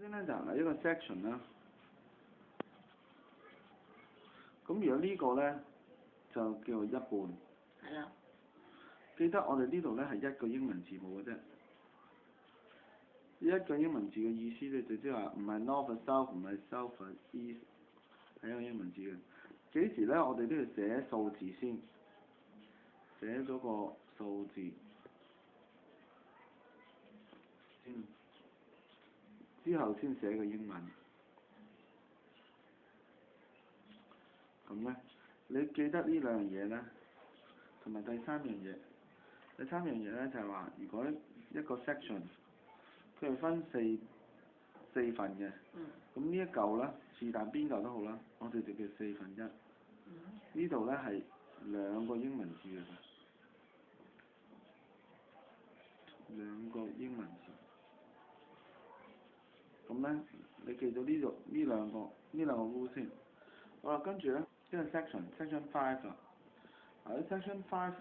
先咧就係一個 section 啦。咁如果呢個咧就叫做一半。係啦。記得我哋呢度咧係一個英文字母嘅啫。一個英文字嘅意思咧就即係話唔係 north south 唔係 south east 係一個英文字嘅。幾時咧我哋都要寫數字先，寫咗個數字先，之後先寫個英文。咁咧，你記得呢兩樣嘢咧，同埋第三樣嘢。第三樣嘢咧就係話，如果一個 section 佢係分四份嘅，咁呢一嚿咧，是但邊嚿都好啦，我哋就叫四分一。呢度咧係兩個英文字嘅，兩個英文字。咁咧，你記到呢度呢兩個 rule 先。好啦，跟住咧，呢個 section 5啊。喺 section 5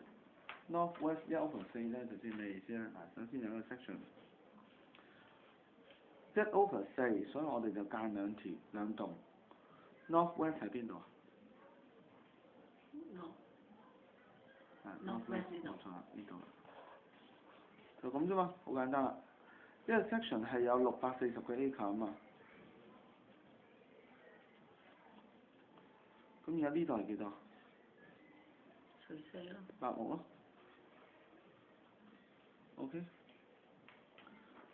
north west 1/4咧，就知咩意思啦。嗱，首先有一個 section 1/4，所以我哋就間兩棟。north west 喺邊度啊？ north west 呢度。冇錯啦，呢度。就咁啫嘛，好簡單啦。因為 section 係有640個 acre 啊嘛。咁而家呢度係幾多？除4咯。8目咯。OK。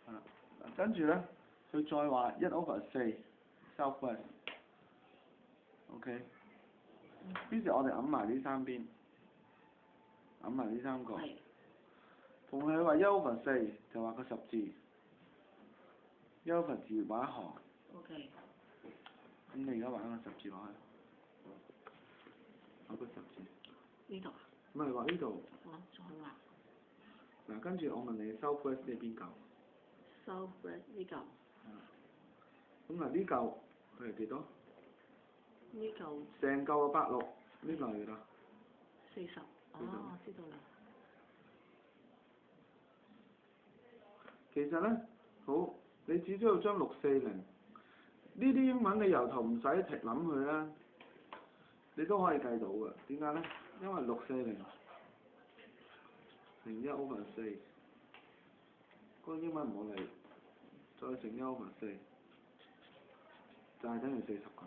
係啦，跟住咧，佢再話1/4 south west。OK。於是我哋揞埋呢三邊，揞埋呢三個。係。同佢話1/4就畫個十字，1/4畫一行。OK。咁你而家畫個十字落去，畫個十字。呢度啊？唔係畫呢度。再畫。嗱，跟住我問你 south west 呢邊嚿 ？south west 呢嚿。咁嗱呢嚿佢係幾多？呢嚿。成嚿嘅86，呢嚿係幾多？40。哦，知道啦。其實咧，好，你只需要將640呢啲英文你由頭唔使諗佢啦，你都可以計到嘅。點解咧？因為640乘1/4，嗰個英文唔好理，再乘1/4，就係等於40個。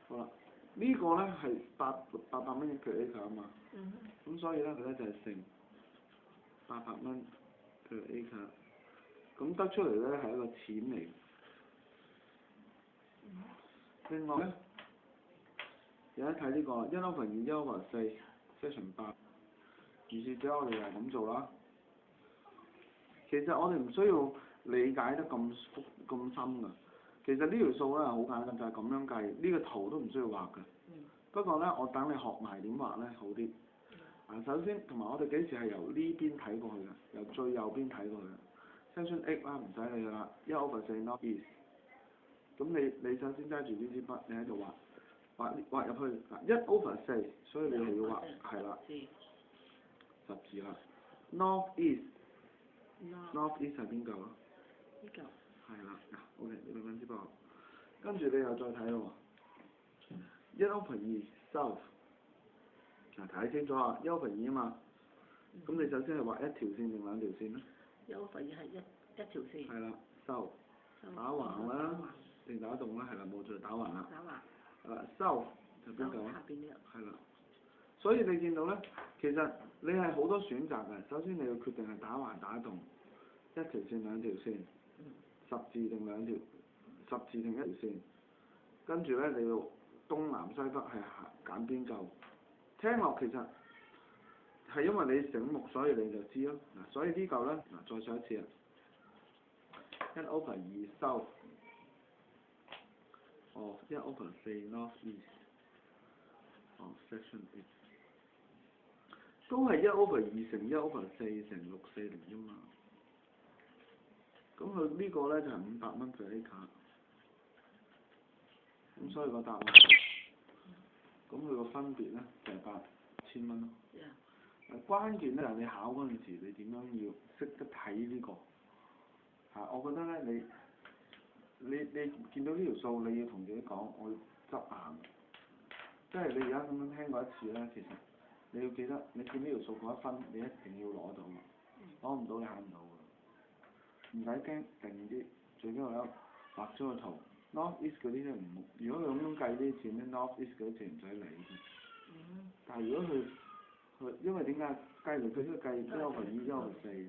好啦，呢個咧係800蚊一個 acre 啊嘛。咁所以咧佢咧就係乘800蚊一個 acre。咁得出嚟咧係一個錢嚟。另外咧，有得睇呢個1/2 1/4 section 8，如是者我哋又係咁做啦。其實我哋唔需要理解得咁深㗎。其實呢條數咧好簡單，就係咁樣計，呢個圖都唔需要畫㗎。不過咧，我等你學埋點畫咧好啲。首先同埋我哋幾時係由呢邊睇過去嘅，由最右邊睇過去嘅。section 8啦，唔使理㗎啦，1/4 north east。咁你首先揸住呢支筆，你喺度畫入去嗱1/4，所以你係要畫係啦，十字啦。north east。north east 係邊嚿啊？呢嚿。係啦，嗱 ，OK， 你揾支筆，跟住你又再睇咯喎，1/2 south， 嗱睇清楚啊，1/2啊嘛，咁你首先係畫一條線定兩條線咧？1/2係一條線。係啦 ，south， 打橫啦，定打戙啦，係啦，冇錯，打橫啦。打橫。south 就邊嚿啊？下邊呢個。係啦，所以你見到咧，其實你係好多選擇嘅，首先你要決定係打橫打戙，一條線兩條線。十字定兩條，十字定一條線，跟住咧你要東南西北係揀邊嚿，聽落其實係因為你醒目，所以你就知咯。嗱，所以呢嚿咧，嗱再上一次啊，1/2 south， 1/4 north east， section 8， 都係1/2乘1/4乘640啫嘛。咁佢呢個咧就係500蚊 per acre， 咁所以個答案，咁佢個分別咧就係8000蚊咯。關鍵咧就係你考嗰陣時，你點樣要識得睇呢個，我覺得咧，你見到呢條數，你要同自己講，我要執硬。即係你而家咁樣聽過一次咧，其實你要記得，你見呢條數嗰一分，你一定要攞到，攞唔到你考唔到㗎。唔使驚，定啲，最緊要畫咗個圖。North East 嗰啲咧唔，如果佢咁樣計啲錢咧，North East 嗰啲錢唔使理。但係如果佢因為點解計嚟佢都計1/2、1/4。